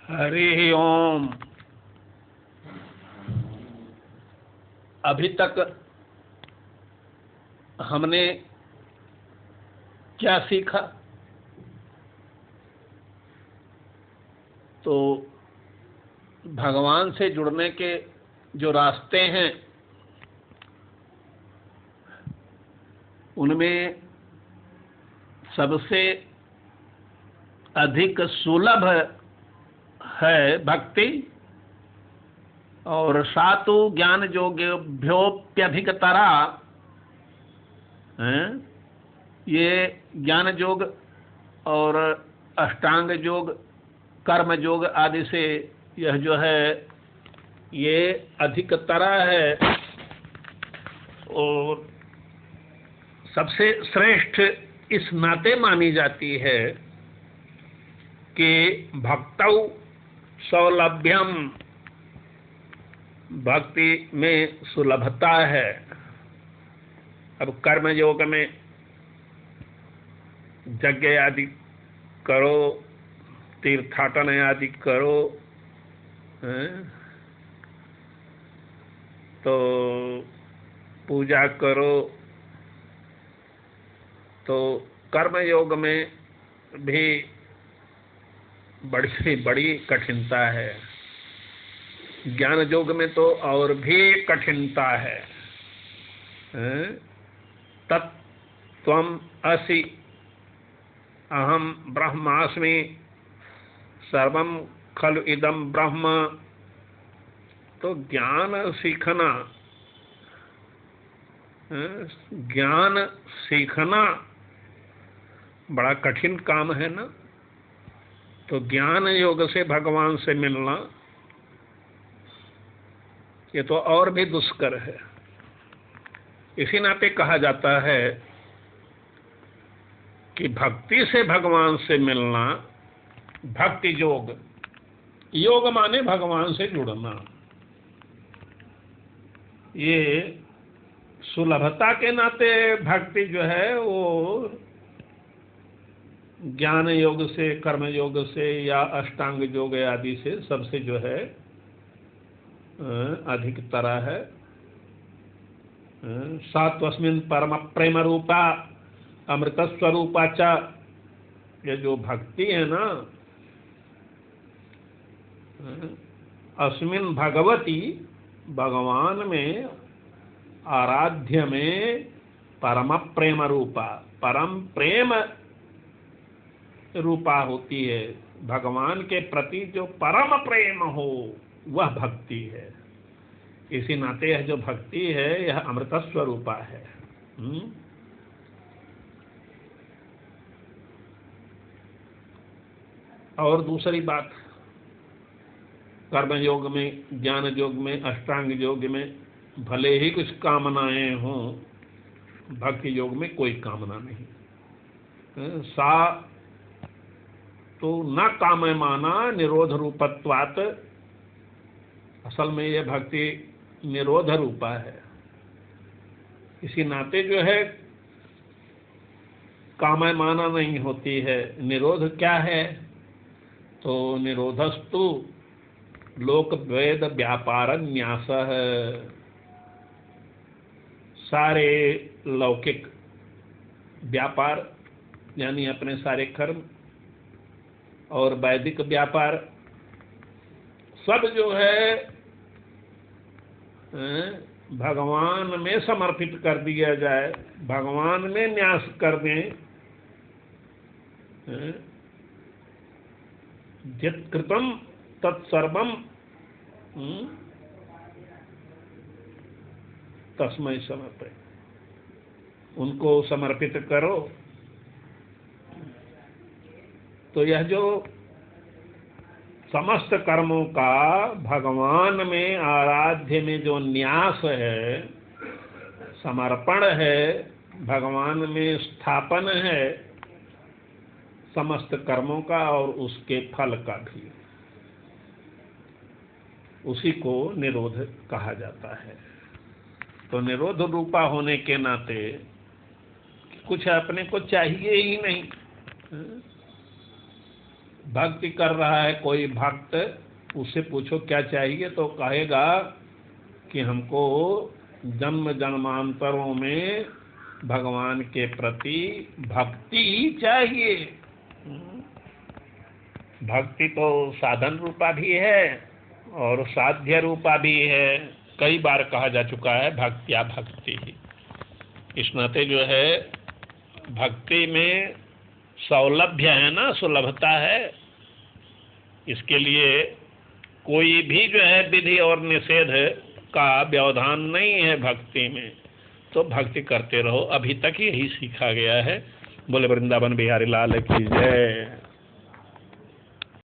हरि ओम। अभी तक हमने क्या सीखा? तो भगवान से जुड़ने के जो रास्ते हैं उनमें सबसे अधिक सुलभ है भक्ति, और सातु ज्ञान योग्यभ्योप्यधिकतरा हैं। ये ज्ञान योग और अष्टांग योग, कर्म योग आदि से यह जो है ये अधिकतरा है, और सबसे श्रेष्ठ इस नाते मानी जाती है कि भक्तौ सौलभ्यम, भक्ति में सुलभता है। अब कर्म योग में यज्ञ आदि करो, तीर्थाटन आदि करो, तो पूजा करो, तो कर्म योग में भी बड़ी से बड़ी कठिनता है। ज्ञान योग में तो और भी कठिनता है। तत्त्वम् असि अहम ब्रह्मास्मि सर्वम खलु इदम ब्रह्म। तो ज्ञान सीखना, ज्ञान सीखना बड़ा कठिन काम है ना। तो ज्ञान योग से भगवान से मिलना ये तो और भी दुष्कर है। इसी नाते कहा जाता है कि भक्ति से भगवान से मिलना, भक्ति योग, योग माने भगवान से जुड़ना, ये सुलभता के नाते भक्ति जो है वो ज्ञान योग से, कर्म योग से या अष्टांग योग आदि से सबसे जो है अधिक तरह है। सात्वस्मिन् परम प्रेम रूपा अमृत स्वरूपा च, ये जो भक्ति है ना, अस्मिन् भगवती, भगवान में, आराध्य में, परम प्रेम रूपा, परम प्रेम रूपा होती है। भगवान के प्रति जो परम प्रेम हो वह भक्ति है। इसी नाते यह जो भक्ति है यह अमृत स्वरूपा है। और दूसरी बात, कर्म योग में, ज्ञान योग में, अष्टांग योग में भले ही कुछ कामनाएं हों, भक्ति योग में कोई कामना नहीं। सा तो न काममाना निरोध रूपत्वात्, असल में यह भक्ति निरोध रूपा है। इसी नाते जो है काममाना नहीं होती है। निरोध क्या है? तो निरोधस्तु लोक वेद व्यापार न्यास है। सारे लौकिक व्यापार यानी अपने सारे कर्म और वैदिक व्यापार सब जो है भगवान में समर्पित कर दिया जाए, भगवान में न्यास कर दें। यत्कृतं तत्सर्वं तस्मै समर्पय, उनको समर्पित करो। तो यह जो समस्त कर्मों का भगवान में, आराध्य में जो न्यास है, समर्पण है, भगवान में स्थापन है समस्त कर्मों का और उसके फल का भी, उसी को निरोध कहा जाता है। तो निरोध रूपा होने के नाते कुछ अपने को चाहिए ही नहीं। भक्ति कर रहा है कोई भक्त, उससे पूछो क्या चाहिए तो कहेगा कि हमको जन्म जन्मांतरों में भगवान के प्रति भक्ति ही चाहिए। भक्ति तो साधन रूपा भी है और साध्य रूपा भी है। कई बार कहा जा चुका है भक्त्या भक्ति ही। इस नाते जो है भक्ति में सौलभ्य है ना, सुलभता है। इसके लिए कोई भी जो है विधि और निषेध का व्यवधान नहीं है भक्ति में। तो भक्ति करते रहो। अभी तक यही सीखा गया है। बोले वृंदावन बिहारी लाल की जय।